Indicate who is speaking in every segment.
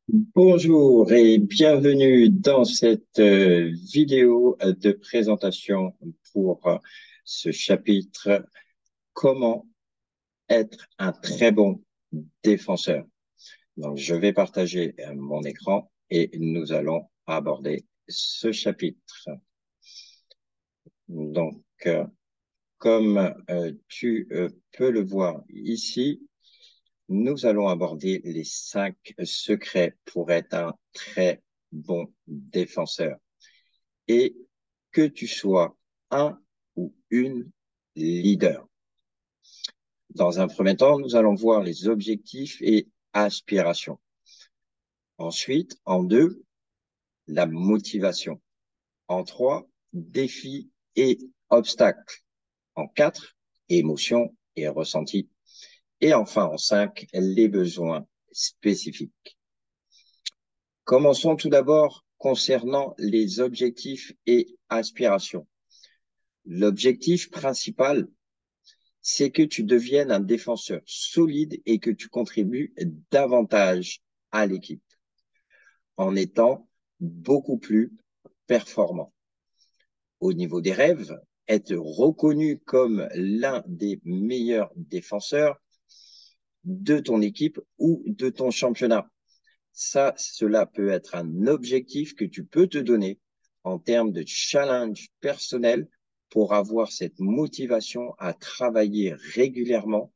Speaker 1: Bonjour et bienvenue dans cette vidéo de présentation pour ce chapitre Comment être un très bon défenseur. Donc, je vais partager mon écran et nous allons aborder ce chapitre. Donc, comme tu peux le voir ici, nous allons aborder les 5 secrets pour être un très bon défenseur. Et que tu sois un ou une leader. Dans un premier temps, nous allons voir les objectifs et aspirations. Ensuite, en 2, la motivation. En 3, défis et obstacles. En 4, émotions et ressentis. Et enfin, en 5, les besoins spécifiques. Commençons tout d'abord concernant les objectifs et aspirations. L'objectif principal, c'est que tu deviennes un défenseur solide et que tu contribues davantage à l'équipe en étant beaucoup plus performant. Au niveau des rêves, être reconnu comme l'un des meilleurs défenseurs de ton équipe ou de ton championnat. Cela peut être un objectif que tu peux te donner en termes de challenge personnel pour avoir cette motivation à travailler régulièrement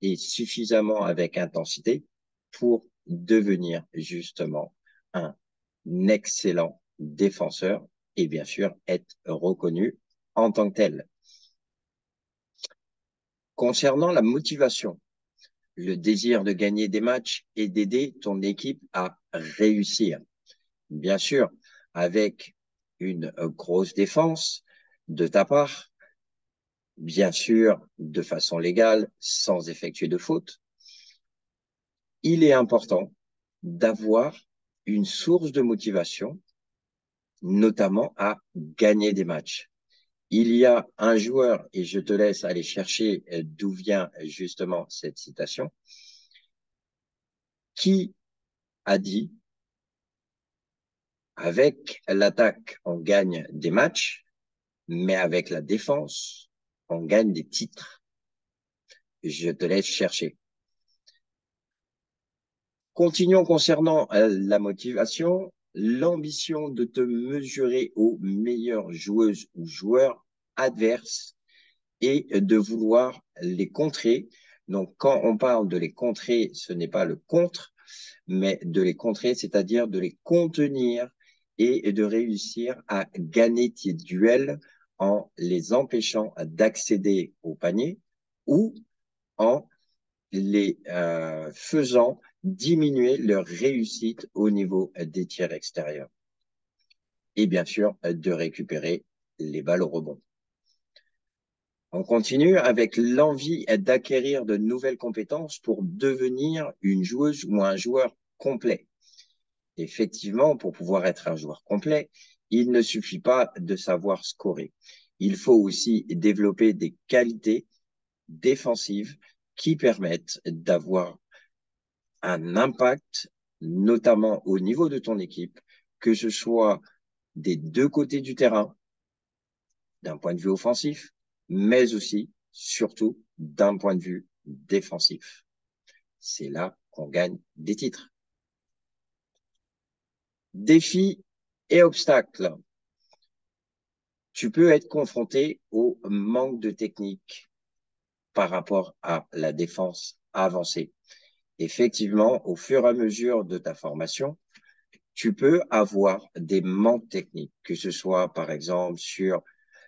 Speaker 1: et suffisamment avec intensité pour devenir justement un excellent défenseur et bien sûr être reconnu en tant que tel. Concernant la motivation, le désir de gagner des matchs et d'aider ton équipe à réussir. Bien sûr, avec une grosse défense de ta part, bien sûr, de façon légale, sans effectuer de faute, il est important d'avoir une source de motivation, notamment à gagner des matchs. Il y a un joueur, et je te laisse aller chercher d'où vient justement cette citation, qui a dit, avec l'attaque, on gagne des matchs, mais avec la défense, on gagne des titres. Je te laisse chercher. Continuons concernant la motivation, l'ambition de te mesurer aux meilleures joueuses ou joueurs adverses et de vouloir les contrer. Donc, quand on parle de les contrer, ce n'est pas le contre, mais de les contrer, c'est-à-dire de les contenir et de réussir à gagner tes duels en les empêchant d'accéder au panier ou en les faisant diminuer leur réussite au niveau des tirs extérieurs. Et bien sûr, de récupérer les balles au rebond. On continue avec l'envie d'acquérir de nouvelles compétences pour devenir une joueuse ou un joueur complet. Effectivement, pour pouvoir être un joueur complet, il ne suffit pas de savoir scorer. Il faut aussi développer des qualités défensives qui permettent d'avoir un impact, notamment au niveau de ton équipe, que ce soit des deux côtés du terrain, d'un point de vue offensif, mais aussi, surtout, d'un point de vue défensif. C'est là qu'on gagne des titres. Défis et obstacles. Tu peux être confronté au manque de technique par rapport à la défense avancée. Effectivement, au fur et à mesure de ta formation, tu peux avoir des manques techniques, que ce soit par exemple sur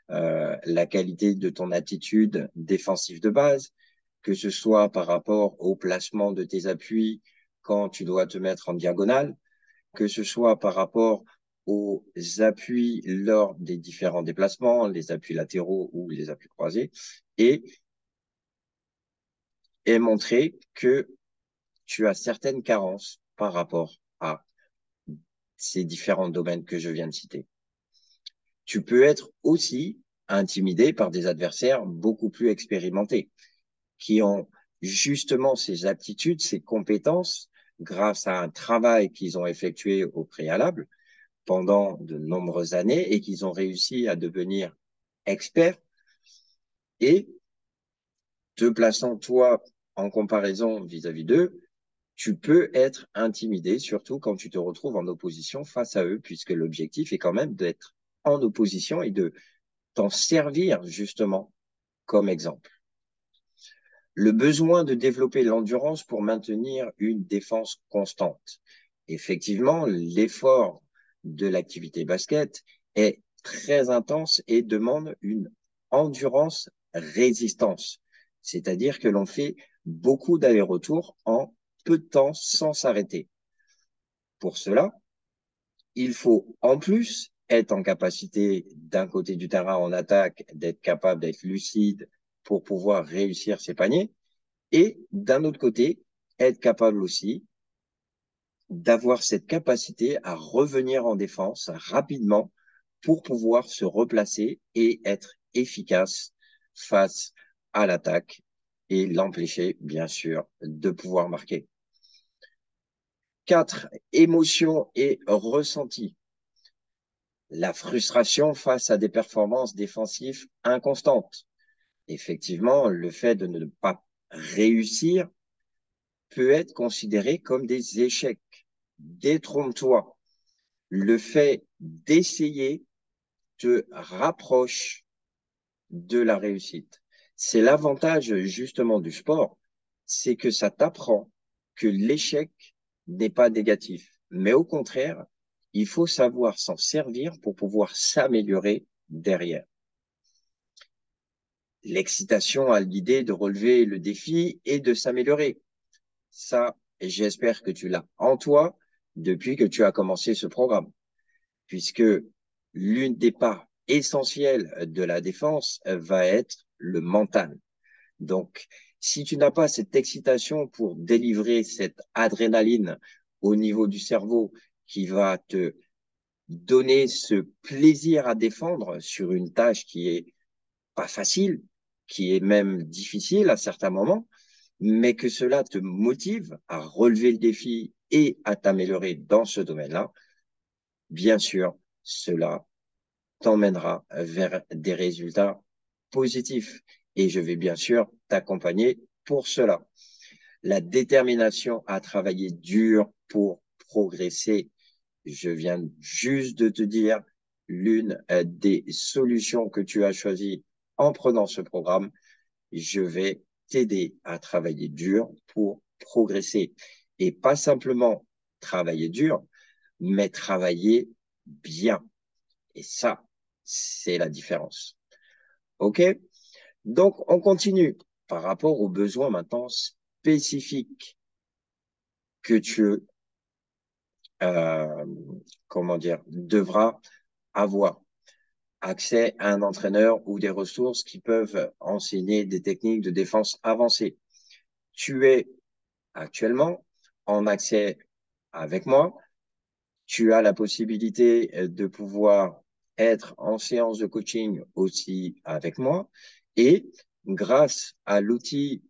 Speaker 1: la qualité de ton attitude défensive de base, que ce soit par rapport au placement de tes appuis quand tu dois te mettre en diagonale, que ce soit par rapport aux appuis lors des différents déplacements, les appuis latéraux ou les appuis croisés, et, et montrer que tu as certaines carences par rapport à ces différents domaines que je viens de citer. Tu peux être aussi intimidé par des adversaires beaucoup plus expérimentés, qui ont justement ces aptitudes, ces compétences grâce à un travail qu'ils ont effectué au préalable pendant de nombreuses années et qu'ils ont réussi à devenir experts. Et te plaçant toi en comparaison vis-à-vis d'eux, tu peux être intimidé, surtout quand tu te retrouves en opposition face à eux, puisque l'objectif est quand même d'être en opposition et de t'en servir justement comme exemple. Le besoin de développer l'endurance pour maintenir une défense constante. Effectivement, l'effort de l'activité basket est très intense et demande une endurance résistance, c'est-à-dire que l'on fait beaucoup d'allers-retours en peu de temps sans s'arrêter. Pour cela, il faut en plus être en capacité d'un côté du terrain en attaque, d'être capable d'être lucide pour pouvoir réussir ses paniers, et d'un autre côté, être capable aussi d'avoir cette capacité à revenir en défense rapidement pour pouvoir se replacer et être efficace face à l'attaque et l'empêcher, bien sûr, de pouvoir marquer. 4. Émotions et ressentis. La frustration face à des performances défensives inconstantes. Effectivement, le fait de ne pas réussir peut être considéré comme des échecs. Détrompe-toi. Le fait d'essayer te rapproche de la réussite. C'est l'avantage justement du sport, c'est que ça t'apprend que l'échec n'est pas négatif, mais au contraire, il faut savoir s'en servir pour pouvoir s'améliorer derrière. L'excitation à l'idée de relever le défi et de s'améliorer. Ça, j'espère que tu l'as en toi depuis que tu as commencé ce programme, puisque l'une des parts essentielles de la défense va être le mental. Donc, si tu n'as pas cette excitation pour délivrer cette adrénaline au niveau du cerveau qui va te donner ce plaisir à défendre sur une tâche qui est pas facile, qui est même difficile à certains moments, mais que cela te motive à relever le défi et à t'améliorer dans ce domaine-là, bien sûr, cela t'emmènera vers des résultats positifs. Et je vais bien sûr t'accompagner pour cela. La détermination à travailler dur pour progresser. Je viens juste de te dire l'une des solutions que tu as choisies en prenant ce programme. Je vais t'aider à travailler dur pour progresser. Et pas simplement travailler dur, mais travailler bien. Et ça, c'est la différence. OK? Donc, on continue par rapport aux besoins maintenant spécifiques que tu, euh, comment dire, devras avoir accès à un entraîneur ou des ressources qui peuvent enseigner des techniques de défense avancées. Tu es actuellement en accès avec moi. Tu as la possibilité de pouvoir être en séance de coaching aussi avec moi. Et grâce à l'outil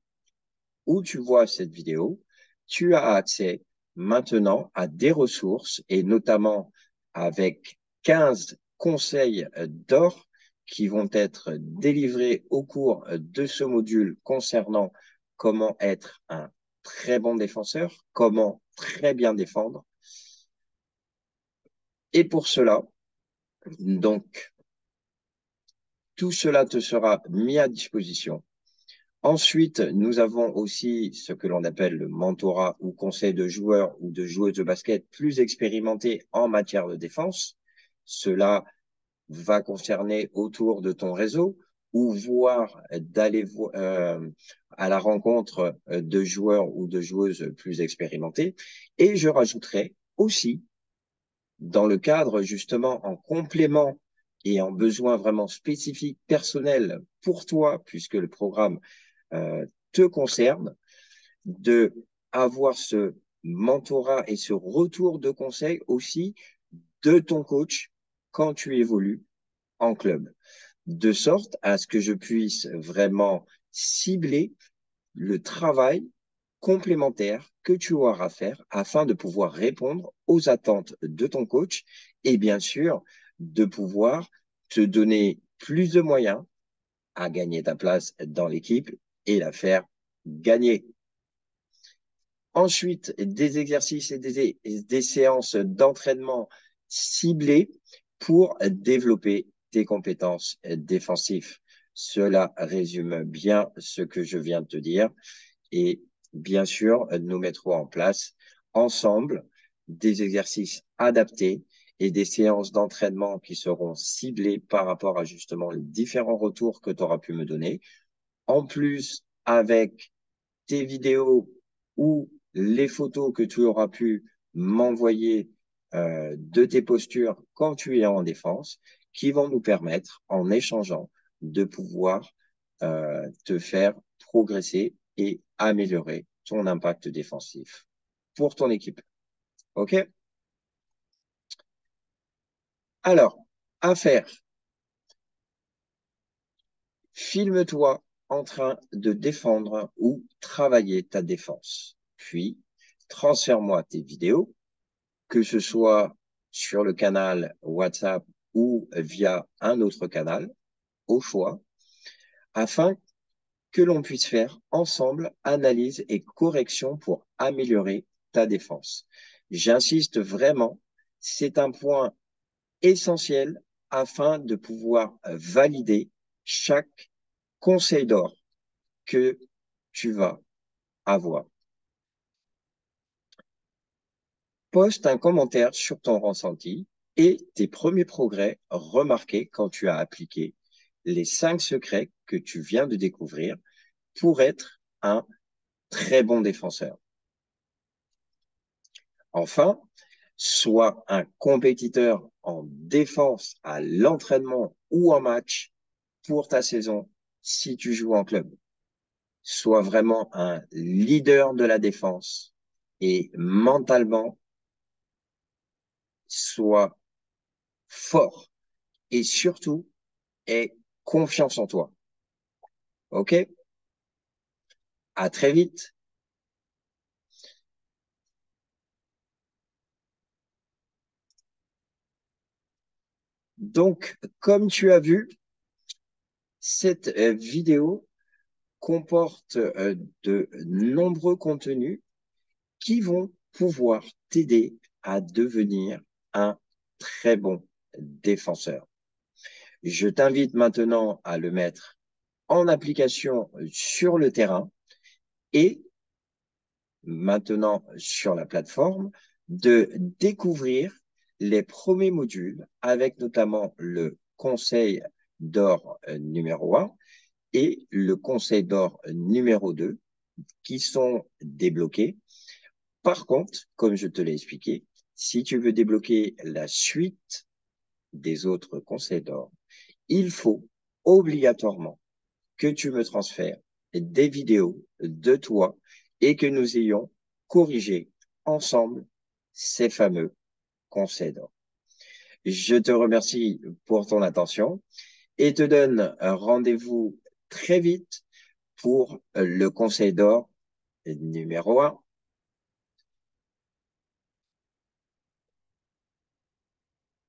Speaker 1: où tu vois cette vidéo, tu as accès maintenant à des ressources et notamment avec 15 conseils d'or qui vont être délivrés au cours de ce module concernant comment être un très bon défenseur, comment très bien défendre. Et pour cela, donc, tout cela te sera mis à disposition. Ensuite, nous avons aussi ce que l'on appelle le mentorat ou conseil de joueurs ou de joueuses de basket plus expérimentés en matière de défense. Cela va concerner autour de ton réseau ou voir d'aller à la rencontre de joueurs ou de joueuses plus expérimentés. Et je rajouterai aussi, dans le cadre justement en complément et en besoin vraiment spécifique, personnel pour toi, puisque le programme te concerne, de avoir ce mentorat et ce retour de conseil aussi de ton coach quand tu évolues en club, de sorte à ce que je puisse vraiment cibler le travail complémentaires que tu auras à faire afin de pouvoir répondre aux attentes de ton coach et bien sûr de pouvoir te donner plus de moyens à gagner ta place dans l'équipe et la faire gagner. Ensuite, des exercices et des séances d'entraînement ciblées pour développer tes compétences défensives. Cela résume bien ce que je viens de te dire. Et bien sûr, nous mettrons en place ensemble des exercices adaptés et des séances d'entraînement qui seront ciblées par rapport à justement les différents retours que tu auras pu me donner. En plus, avec tes vidéos ou les photos que tu auras pu m'envoyer de tes postures quand tu es en défense, qui vont nous permettre, en échangeant, de pouvoir te faire progresser et améliorer ton impact défensif pour ton équipe. OK? Alors, à faire, filme-toi en train de défendre ou travailler ta défense. Puis, transfère-moi tes vidéos, que ce soit sur le canal WhatsApp ou via un autre canal, au choix, afin que l'on puisse faire ensemble analyse et correction pour améliorer ta défense. J'insiste vraiment, c'est un point essentiel afin de pouvoir valider chaque conseil d'or que tu vas avoir. Poste un commentaire sur ton ressenti et tes premiers progrès remarqués quand tu as appliqué les 5 secrets que tu viens de découvrir pour être un très bon défenseur. Enfin, sois un compétiteur en défense à l'entraînement ou en match pour ta saison si tu joues en club. Sois vraiment un leader de la défense et mentalement, sois fort et surtout, aie confiance en toi. OK? À très vite. Donc, comme tu as vu, cette vidéo comporte de nombreux contenus qui vont pouvoir t'aider à devenir un très bon défenseur. Je t'invite maintenant à le mettre en application sur le terrain et maintenant sur la plateforme de découvrir les premiers modules avec notamment le conseil d'or numéro 1 et le conseil d'or numéro 2 qui sont débloqués. Par contre, comme je te l'ai expliqué, si tu veux débloquer la suite des autres conseils d'or, il faut obligatoirement que tu me transfères des vidéos de toi et que nous ayons corrigé ensemble ces fameux conseils d'or. Je te remercie pour ton attention et te donne un rendez-vous très vite pour le conseil d'or numéro 1